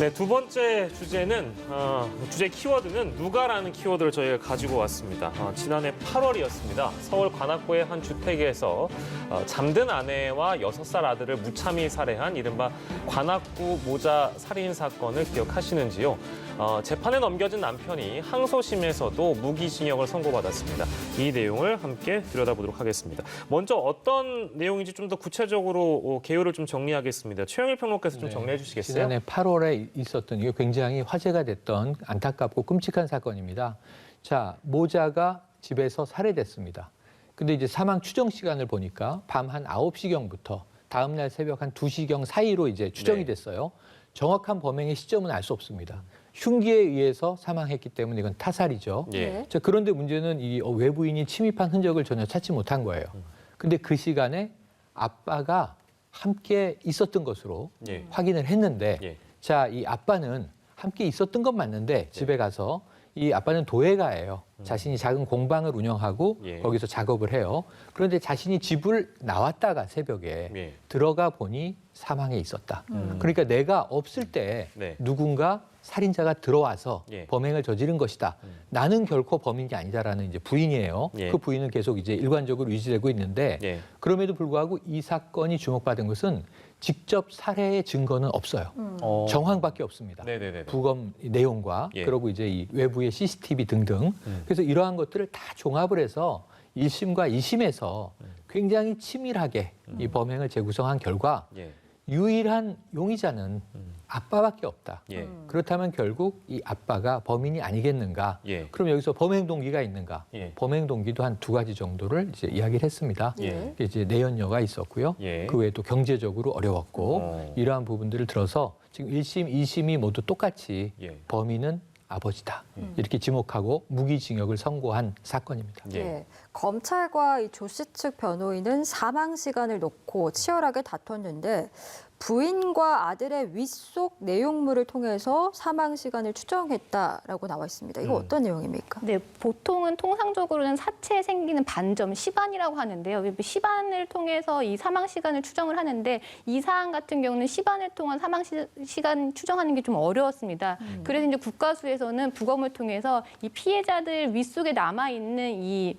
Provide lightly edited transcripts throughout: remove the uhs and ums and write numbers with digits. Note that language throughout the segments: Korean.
네, 두 번째 주제는 주제 키워드는 누가라는 키워드를 저희가 가지고 왔습니다. 지난해 8월이었습니다. 서울 관악구의 한 주택에서 잠든 아내와 6살 아들을 무참히 살해한 이른바 관악구 모자 살인 사건을 기억하시는지요? 재판에 넘겨진 남편이 항소심에서도 무기징역을 선고받았습니다. 이 내용을 함께 들여다보도록 하겠습니다. 먼저 어떤 내용인지 좀 더 구체적으로 개요를 좀 정리하겠습니다. 최영일 평론가께서 좀 정리해 주시겠어요? 지난해 8월에 있었던 이게 굉장히 화제가 됐던 안타깝고 끔찍한 사건입니다. 자, 모자가 집에서 살해됐습니다. 근데 이제 사망 추정 시간을 보니까 밤 한 9시경부터 다음 날 새벽 한 2시경 사이로 이제 추정이 됐어요. 정확한 범행의 시점은 알 수 없습니다. 흉기에 의해서 사망했기 때문에 이건 타살이죠. 예. 자, 그런데 문제는 이 외부인이 침입한 흔적을 전혀 찾지 못한 거예요. 근데 그 시간에 아빠가 함께 있었던 것으로 예. 확인을 했는데 예. 자, 이 아빠는 함께 있었던 건 맞는데 집에 가서 이 아빠는 도예가예요. 자신이 작은 공방을 운영하고 예. 거기서 작업을 해요. 그런데 자신이 집을 나왔다가 새벽에 예. 들어가 보니 사망해 있었다. 그러니까 내가 없을 때 네. 누군가 살인자가 들어와서 예. 범행을 저지른 것이다. 나는 결코 범인이 아니다라는 이제 부인이에요. 예. 그 부인은 계속 이제 일관적으로 유지되고 있는데 예. 그럼에도 불구하고 이 사건이 주목받은 것은 직접 살해의 증거는 없어요. 정황밖에 없습니다. 네네네. 부검 내용과 예. 그리고 이제 이 외부의 CCTV 등등. 그래서 이러한 것들을 다 종합을 해서 1심과 2심에서 굉장히 치밀하게 이 범행을 재구성한 결과 예. 유일한 용의자는 아빠밖에 없다. 예. 그렇다면 결국 이 아빠가 범인이 아니겠는가? 예. 그럼 여기서 범행 동기가 있는가? 예. 범행 동기도 한 두 가지 정도를 이제 이야기를 했습니다. 예. 이제 내연녀가 있었고요. 예. 그 외에도 경제적으로 어려웠고 이러한 부분들을 들어서 지금 1심, 2심이 모두 똑같이 예. 범인은 아버지다. 이렇게 지목하고 무기징역을 선고한 사건입니다. 예. 예. 검찰과 이 조 씨 측 변호인은 사망 시간을 놓고 치열하게 다퉜는데 부인과 아들의 윗속 내용물을 통해서 사망 시간을 추정했다라고 나와 있습니다. 이거 어떤 내용입니까? 네, 보통은 통상적으로는 사체에 생기는 반점, 시반이라고 하는데요. 시반을 통해서 이 사망 시간을 추정을 하는데 이 사안 같은 경우는 시반을 통한 사망 시간 추정하는 게 좀 어려웠습니다. 그래서 이제 국가수에서는 부검을 통해서 이 피해자들 윗속에 남아 있는 이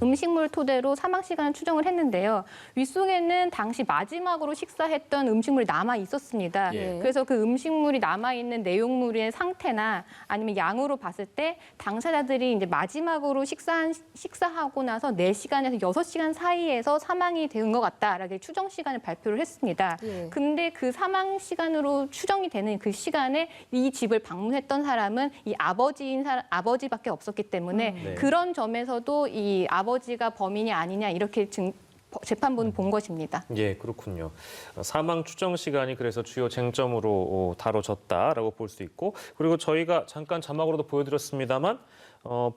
음식물 토대로 사망 시간을 추정을 했는데요. 윗속에는 당시 마지막으로 식사했던 음식물이 남아 있었습니다. 예. 그래서 그 음식물이 남아 있는 내용물의 상태나 아니면 양으로 봤을 때 당사자들이 이제 마지막으로 식사하고 나서 4시간에서 6시간 사이에서 사망이 된 것 같다라고 추정 시간을 발표를 했습니다. 예. 근데 그 사망 시간으로 추정이 되는 그 시간에 이 집을 방문했던 사람은 이 아버지밖에 없었기 때문에 네. 그런 점에서도 이 아버지가 범인이 아니냐 이렇게 재판부는 본 것입니다. 예, 그렇군요. 사망 추정 시간이 그래서 주요 쟁점으로 다뤄졌다라고 볼 수 있고, 그리고 저희가 잠깐 자막으로도 보여드렸습니다만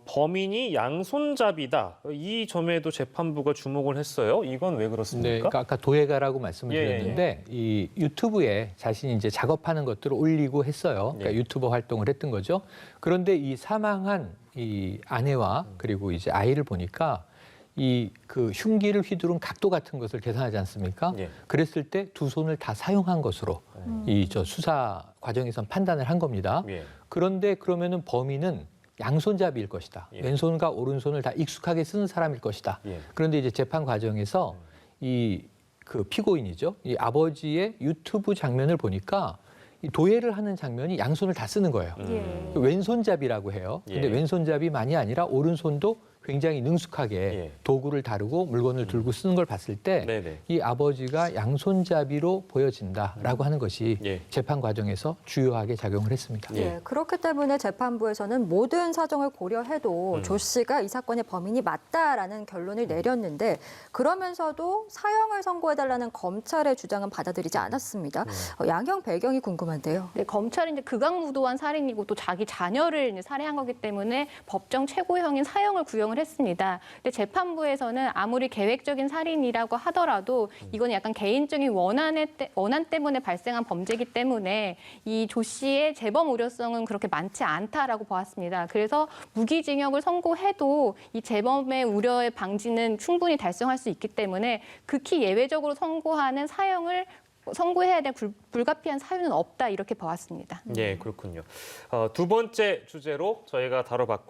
범인이 양손잡이다. 이 점에도 재판부가 주목을 했어요. 이건 왜 그렇습니까? 네, 그러니까 아까 도예가라고 말씀을 예, 드렸는데 이 유튜브에 자신이 이제 작업하는 것들을 올리고 했어요. 그러니까 예. 유튜버 활동을 했던 거죠. 그런데 이 사망한 이 아내와 그리고 이제 아이를 보니까 이 그 흉기를 휘두른 각도 같은 것을 계산하지 않습니까? 예. 그랬을 때 두 손을 다 사용한 것으로 이 저 수사 과정에선 판단을 한 겁니다. 예. 그런데 그러면은 범인은 양손잡이일 것이다. 예. 왼손과 오른손을 다 익숙하게 쓰는 사람일 것이다. 예. 그런데 이제 재판 과정에서 이 그 피고인이죠. 이 아버지의 유튜브 장면을 보니까 이 도예를 하는 장면이 양손을 다 쓰는 거예요. 예. 왼손잡이라고 해요. 근데 예. 왼손잡이만이 아니라 오른손도 굉장히 능숙하게 예. 도구를 다루고 물건을 들고 쓰는 걸 봤을 때 네네. 이 아버지가 양손잡이로 보여진다라고 하는 것이 예. 재판 과정에서 주요하게 작용을 했습니다. 예. 예, 그렇기 때문에 재판부에서는 모든 사정을 고려해도 조 씨가 이 사건의 범인이 맞다라는 결론을 내렸는데 그러면서도 사형을 선고해달라는 검찰의 주장은 받아들이지 않았습니다. 양형 배경이 궁금한데요. 네, 검찰은 이제 극악무도한 살인이고 또 자기 자녀를 이제 살해한 거기 때문에 법정 최고형인 사형을 구형을 했습니다. 근데 재판부에서는 아무리 계획적인 살인이라고 하더라도 이건 약간 개인적인 원한 때문에 발생한 범죄이기 때문에 이 조 씨의 재범 우려성은 그렇게 많지 않다라고 보았습니다. 그래서 무기징역을 선고해도 이 재범의 우려의 방지는 충분히 달성할 수 있기 때문에 극히 예외적으로 선고하는 사형을 선고해야 될 불가피한 사유는 없다 이렇게 보았습니다. 예, 그렇군요. 두 번째 주제로 저희가 다뤄봤고요.